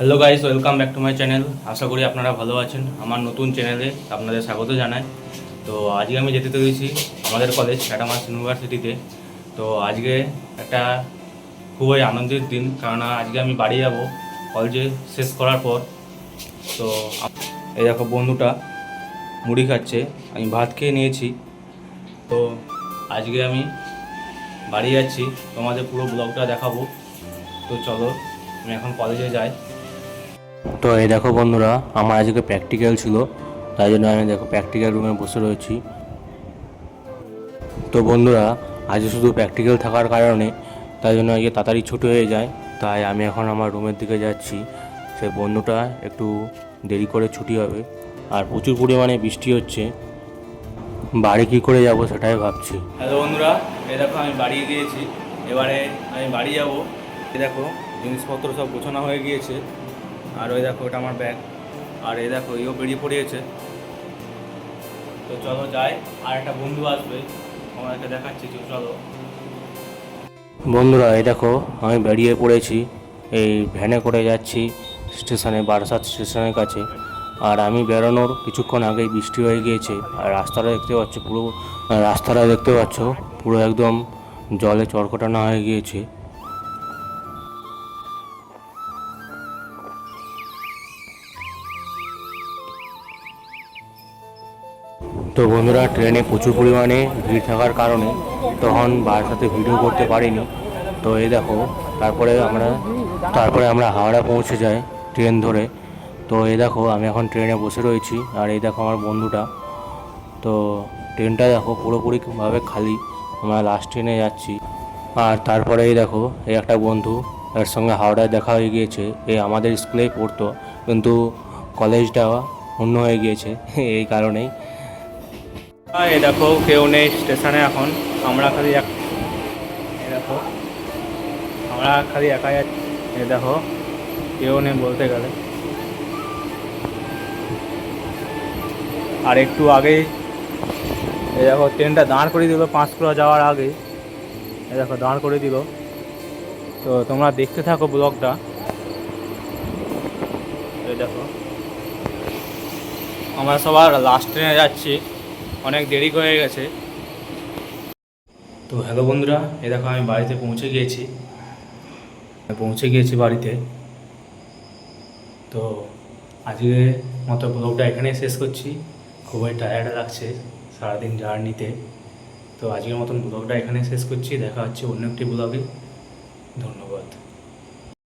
Hello guys, welcome back to my channel. আশা করি আপনারা ভালো আছেন। আমার নতুন চ্যানেলে আপনাদের স্বাগত জানাই। তো আজকে আমি যেতে চলেছি আমাদের কলেজ ক্যাটামার্স ইউনিভার্সিটিতে। তো আজকে একটা খুবই আনন্দের দিন, কারণ আজকে আমি বাড়ি যাব কলেজে শেষ করার পর। তো এই দেখো বন্ধুটা মুড়ি খাচ্ছে, আমি ভাত খেয়ে নিয়েছি। তো আজকে আমি বাড়ি যাচ্ছি, তোমাদের পুরো ব্লগটা দেখাবো। তো চলো আমি এখন কলেজে যাই। তো এই দেখো বন্ধুরা, আমার আজকে প্র্যাকটিক্যাল ছিল, তাই জন্য আমি দেখো প্র্যাকটিক্যাল রুমে বসে রয়েছি। তো বন্ধুরা, আজ শুধু প্র্যাকটিক্যাল থাকার কারণে তাই জন্য আজকে তাড়াতাড়ি ছুটি হয়ে যায়। তাই আমি এখন আমার রুমের দিকে যাচ্ছি। সেই বন্ধুটা একটু দেরি করে ছুটি হবে, আর প্রচুর পরিমাণে বৃষ্টি হচ্ছে। বাড়ি কী করে যাব সেটাই ভাবছি। হ্যালো বন্ধুরা, এই দেখো আমি বাড়ি গিয়েছি। এবারে আমি বাড়ি যাব। এই দেখো জিনিসপত্র সব গোছানো হয়ে গিয়েছে, আর ওই দেখো ওটা আমার ব্যাগ, আর এই দেখো ইও বেরিয়ে পড়িয়েছে। তো চলো যাই, আর একটা বন্ধু আসবে, আমাকে দেখাচ্ছি। চলো বন্ধুরা, এই দেখো আমি বেরিয়ে পড়েছি, এই ভ্যানে করে যাচ্ছি স্টেশনে, বারাসাত স্টেশনের কাছে। আর আমি বেরোনোর কিছুক্ষণ আগেই বৃষ্টি হয়ে গিয়েছে, আর রাস্তাটা দেখতে পাচ্ছ পুরো একদম জলে চড়কটানো হয়ে গিয়েছে। তো বন্ধুরা, ট্রেনে প্রচুর পরিমাণে ভিড় থাকার কারণে তখন বারাসাতে ভিডিও করতে পারিনি। তো এই দেখো তারপরে আমরা হাওড়া পৌঁছে যাই ট্রেন ধরে। তো এই দেখো আমি এখন ট্রেনে বসে রয়েছি, আর এই দেখো আমার বন্ধুটা। তো ট্রেনটা দেখো পুরোপুরিভাবে খালি, আমরা লাস্ট ট্রেনে যাচ্ছি। আর তারপরে এই দেখো এই একটা বন্ধু, এর সঙ্গে হাওড়ায় দেখা হয়ে গিয়েছে। এ আমাদের স্কুলেই পড়তো, কিন্তু কলেজটা অন্য হয়ে গিয়েছে এই কারণেই। এই দেখো কেউ নেই স্টেশনে এখন, আমরা খালি দেখো আমরা খালি একা যাচ্ছি। এই দেখো কেউ নেই বলতে গেলে। আর একটু আগেই এই দেখো ট্রেনটা দাঁড় করে দিল পাঁশকুড়া যাওয়ার আগে। এই দেখো দাঁড় করে দিল। তো তোমরা দেখতে থাকো ব্লগটা। এই দেখো আমরা সবার লাস্ট ট্রেনে যাচ্ছি, অনেক দেরি হয়ে গেছে। তো হ্যালো বন্ধুরা, এই দেখো আমি বাড়িতে পৌঁছে গিয়েছি বাড়িতে। তো আজকে মতো ব্লগটা এখানেই শেষ করছি। খুবই টায়ার্ড লাগছে সারাদিন জার্নিতে। তো আজকের মতন ব্লগটা এখানে শেষ করছি। দেখা হচ্ছে অন্য একটি ব্লগে। ধন্যবাদ।